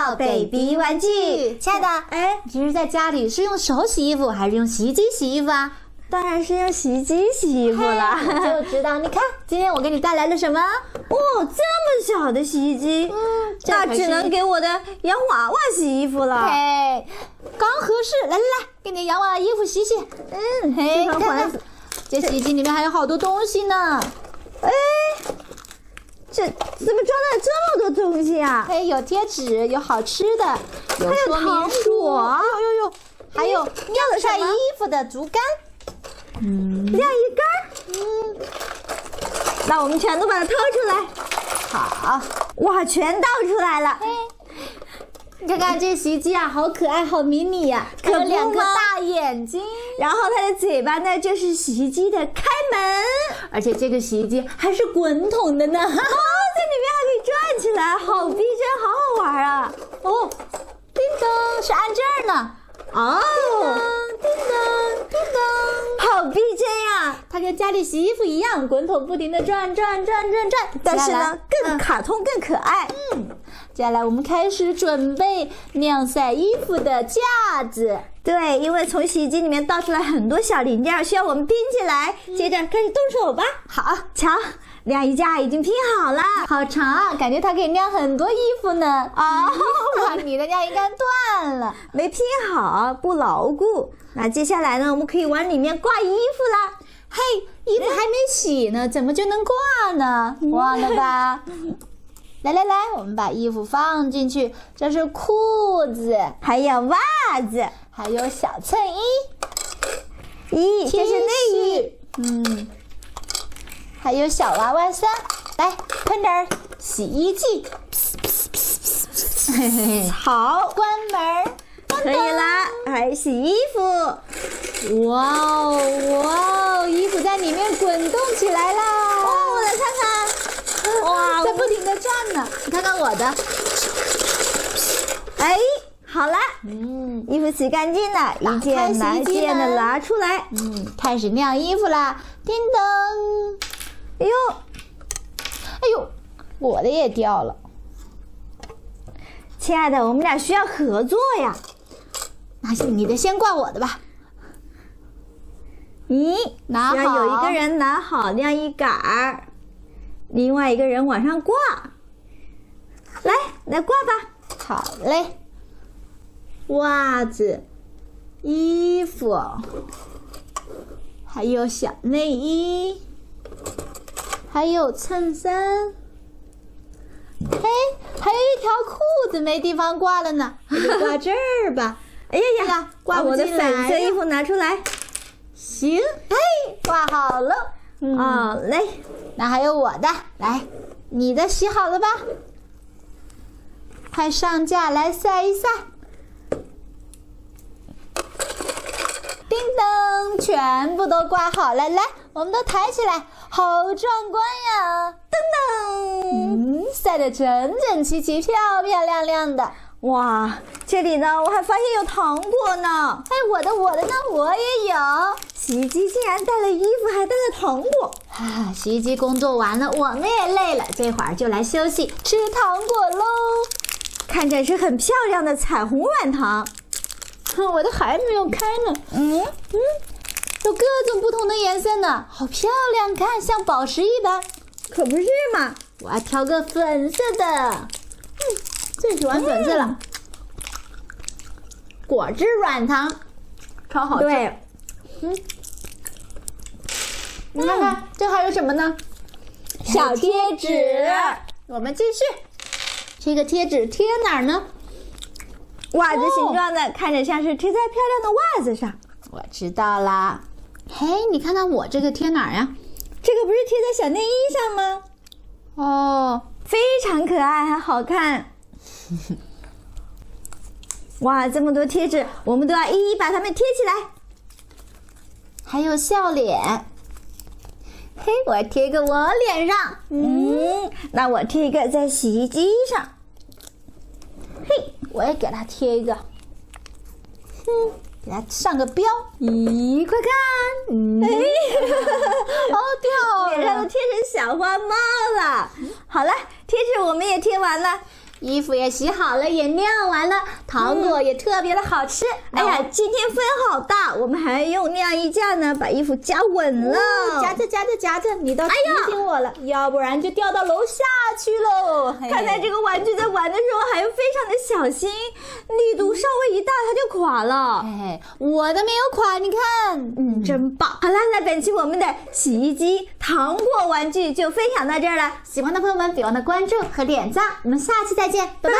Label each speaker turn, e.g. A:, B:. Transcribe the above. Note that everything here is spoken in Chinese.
A: 到 baby 玩具。
B: 亲爱的，你平时在家里是用手洗衣服还是用洗衣机洗衣服啊？
A: 当然是用洗衣机洗衣服了。
B: 就知道，你看，今天我给你带来了什么？
A: 哦，这么小的洗衣机，那只能给我的洋娃娃洗衣服了。
B: 嘿，刚合适。来，给你洋娃娃衣服洗洗。嘿，看，这洗衣机里面还有好多东西呢。
A: 这怎么装了这么多东西啊？
B: 有贴纸，有好吃的，有说明书，还有晾晒衣服的竹竿。
A: 晾衣杆。那我们全都把它掏出来。
B: 好，
A: 哇，全倒出来了。
B: 你看看这洗衣机啊，好可爱，好迷你呀，还有2个大眼睛。
A: 然后它的嘴巴呢，就是洗衣机的开门。
B: 而且这个洗衣机还是滚筒的呢。
A: 在里面还可以转起来，好逼真，好好玩啊！
B: 叮咚，是按这儿呢。叮咚，
A: 好逼真呀！
B: 它跟家里洗衣服一样，滚筒不停地转，
A: 但是呢，更卡通，更可爱。
B: 接下来我们开始准备晾晒衣服的架子。
A: 对，因为从洗衣机里面倒出来很多小零件，需要我们拼起来。接着开始动手吧。
B: 好，
A: 瞧，晾衣架已经拼好了，
B: 好长啊，感觉它可以晾很多衣服呢。你的晾衣杆断了，
A: 没拼好，不牢固。那接下来呢，我们可以往里面挂衣服啦。
B: 嘿，衣服还没洗呢，怎么就能挂呢？忘了吧？来，我们把衣服放进去。这是裤子，
A: 还有袜子，
B: 还有小衬
A: 衣，这是内衣。
B: 还有小娃娃衫。来，喷点洗衣剂。
A: 好，
B: 关门。
A: 可以啦，还洗衣服。
B: 哇，衣服在里面滚动起来啦！
A: 我来看看。哇，
B: 在不停地转呢。你看看我的。
A: 好了。衣服洗干净了，一件拿一件的拿出来。
B: 开始晾衣服啦！叮咚。哎呦，我的也掉了。
A: 亲爱的，我们俩需要合作呀。
B: 那你的先挂我的吧。拿好，
A: 要有一个人拿好晾衣杆，另外一个人往上挂。来挂吧。
B: 好嘞。袜子、衣服，还有小内衣，还有衬衫。还有一条裤子没地方挂了呢，就挂这儿吧。
A: 挂我的粉色衣服拿出来。
B: 行，挂好了。
A: 好嘞。
B: 那还有我的，来，你的洗好了吧？快上架来晒一晒。叮咚，全部都挂好了。来，我们都抬起来，好壮观呀！噔噔，晒得整整齐齐，漂漂亮亮的。
A: 哇，这里呢，我还发现有糖果呢。
B: 我的呢？我也有。
A: 洗衣机竟然带了衣服，还带了糖果。
B: 洗衣机工作完了，我们也累了，这会儿就来休息，吃糖果喽。
A: 看着是很漂亮的彩虹软糖。
B: 我的还没有开呢。有各种不同的颜色呢，好漂亮，看像宝石一般。
A: 可不是嘛，
B: 我要挑个粉色的。最喜欢粉色了。果汁软糖，超好吃。
A: 对。
B: 你看看，这还有什么呢？小贴纸。我们继续。这个贴纸贴哪儿呢？
A: 袜子形状的，看着像是贴在漂亮的袜子上。
B: 我知道啦。你看看我这个贴哪儿呀？
A: 这个不是贴在小内衣上吗？非常可爱，还好看。哇，这么多贴纸，我们都要一一把它们贴起来。
B: 还有笑脸。我贴一个我脸上。
A: 那我贴一个在洗衣机上。
B: 我也给它贴一个。给它上个标。快看。
A: 漂亮，脸上都贴成小花猫了。好了，贴纸我们也贴完了。
B: 衣服也洗好了，也晾完了，糖果也特别的好吃。
A: 哎呀，今天风好大，我们还用晾衣架呢，把衣服夹稳了。
B: 夹着，你倒提醒我了，要不然就掉到楼下去喽。
A: 看来这个玩具在玩的时候还要非常的小心，力度稍微一大它就垮了。
B: 我的没有垮，你看，
A: 真棒。好了，那本期我们的洗衣机糖果玩具就分享到这儿了。
B: 喜欢的朋友们别忘了关注和点赞，我们下期再见，拜拜。